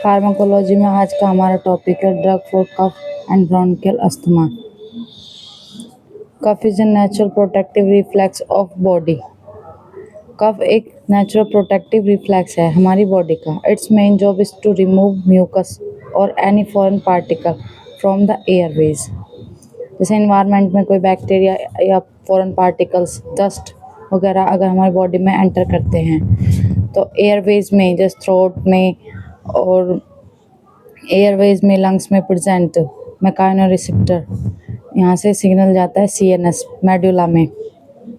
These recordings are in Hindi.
फार्माकोलॉजी में आज का हमारा टॉपिक है drug for cough and bronchial asthma. Cough is a natural protective reflex of body. कफ एक नेचुरल प्रोटेक्टिव रिफ्लेक्स है हमारी बॉडी का। It's main job is to remove mucus और any foreign particle from the Airways. जैसे इन्वायरमेंट में कोई बैक्टीरिया या फॉरेन पार्टिकल्स, डस्ट वगैरह अगर हमारी बॉडी में एंटर करते हैं तो एयरवेज में, जैसे थ्रोट में और एयरवेज में, लंग्स में प्रेजेंट मैकेनोरिसेप्टर, यहाँ से सिग्नल जाता है सीएनएस मेडुला में,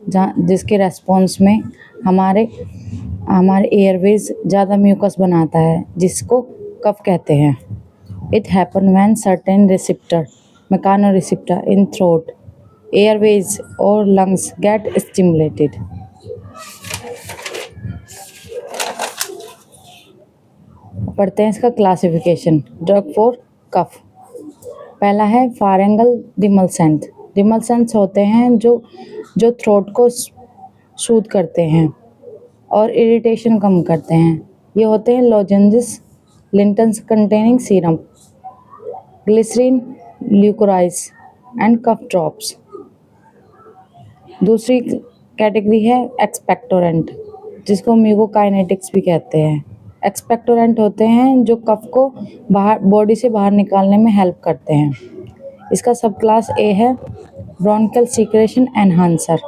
जहाँ जिसके रेस्पॉन्स में हमारे एयरवेज ज़्यादा म्यूकस बनाता है, जिसको कफ कहते हैं। It happen when certain receptor mechanoreceptor in throat, airways और लंग्स गेट स्टिमुलेटेड। पढ़ते हैं इसका क्लासिफिकेशन। ड्रग फॉर कफ, पहला है फारेंगल डिमलसेंट। डिमलसेंट्स होते हैं जो थ्रोट को सूद करते हैं और इरिटेशन कम करते हैं। ये होते हैं lozenges, linctus containing serum, glycerine, liquorice and cough drops. दूसरी कैटेगरी है एक्सपेक्टोरेंट, जिसको म्यूकोकाइनेटिक्स भी कहते हैं। एक्सपेक्टोरेंट होते हैं जो कफ को बॉडी से बाहर निकालने में हेल्प करते हैं। इसका सब क्लास ए है bronchial secretion enhancer.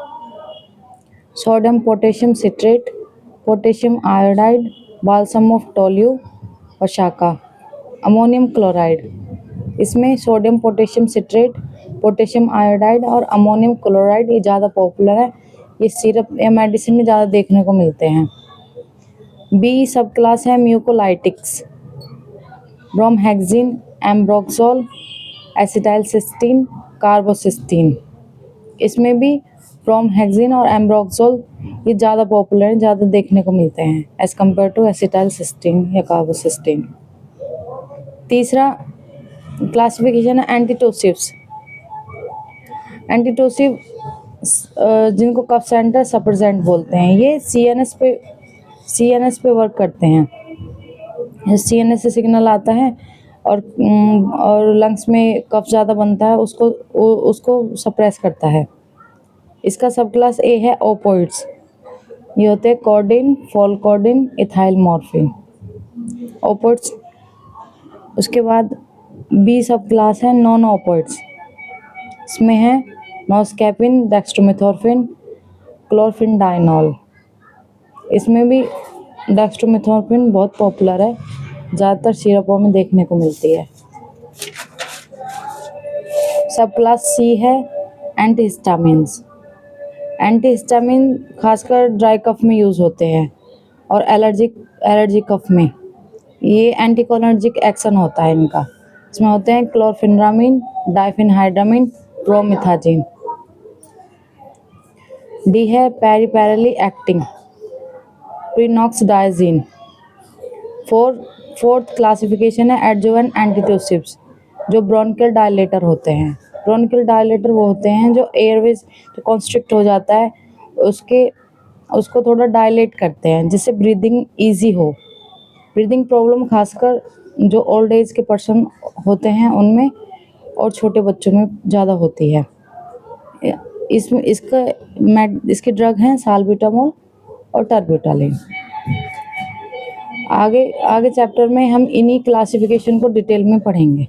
Sodium potassium citrate, potassium iodide, balsam of tolu, vasaka, ammonium chloride. इसमें sodium potassium citrate, potassium iodide और अमोनियम क्लोराइड ये ज़्यादा पॉपुलर है। ये सिरप या मेडिसिन में ज़्यादा देखने को मिलते हैं। बी सब क्लास है mucolytics, bromhexine, ambroxol, acetylcysteine, carbocisteine. इसमें भी ब्रोमहेक्सिन और एम्ब्रोक्सोल ये ज़्यादा पॉपुलर हैं, ज़्यादा देखने को मिलते हैं एज कम्पेयर टू एसिटाइलसिस्टीन या कार्बोसिस्टीन। तीसरा क्लासिफिकेशन है एंटीटोसिव्स। एंटीटोसिव जिनको कफ सेंटर सप्रेसेंट बोलते हैं, ये सीएनएस पे वर्क करते हैं। सीएनएस से सिग्नल आता है और लंग्स में कफ ज़्यादा बनता है, उसको सप्रेस करता है। इसका सब क्लास ए है ओपोइड्स। ये होते हैं कोडिन, फोलकोडिन, इथाइल मॉर्फिन, ओपोइड्स। उसके बाद बी सब क्लास है नॉन ओपोइड्स। इसमें है नोस्कैपिन, डेक्स्ट्रोमेथोर्फिन, क्लोरफिनडाइनॉल। इसमें भी डेक्स्ट्रोमेथोर्फिन बहुत पॉपुलर है, ज़्यादातर सिरपों में देखने को मिलती है। सब क्लास सी है एंटीहिस्टामिन्स। एंटीहिस्टामिन खासकर ड्राई कफ में यूज़ होते हैं और एलर्जी कफ में। ये एंटीकोलर्जिक एक्शन होता है इनका। इसमें होते हैं क्लोरफिनरामिन, डाइफिनहाइड्रामिन, प्रोमिथाजिन। डी है पेरिपेरली एक्टिंग, प्रीनॉक्सडाइजिन। फोर्थ क्लासिफिकेशन है एडजुवेंट एंटीटोसिव्स, जो ब्रोंकियल डायलेटर होते हैं। ब्रोंकियल डायलेटर वो होते हैं जो एयरवेज जो कॉन्स्ट्रिक्ट हो जाता है उसको थोड़ा डायलेट करते हैं, जिससे ब्रीदिंग ईजी हो। ब्रीदिंग प्रॉब्लम खासकर जो ओल्ड एज के पर्सन होते हैं उनमें और छोटे बच्चों में ज़्यादा होती है। इसके ड्रग हैं साल्बुटामोल और टर्बिटालिन। आगे चैप्टर में हम इन्हीं क्लासिफिकेशन को डिटेल में पढ़ेंगे।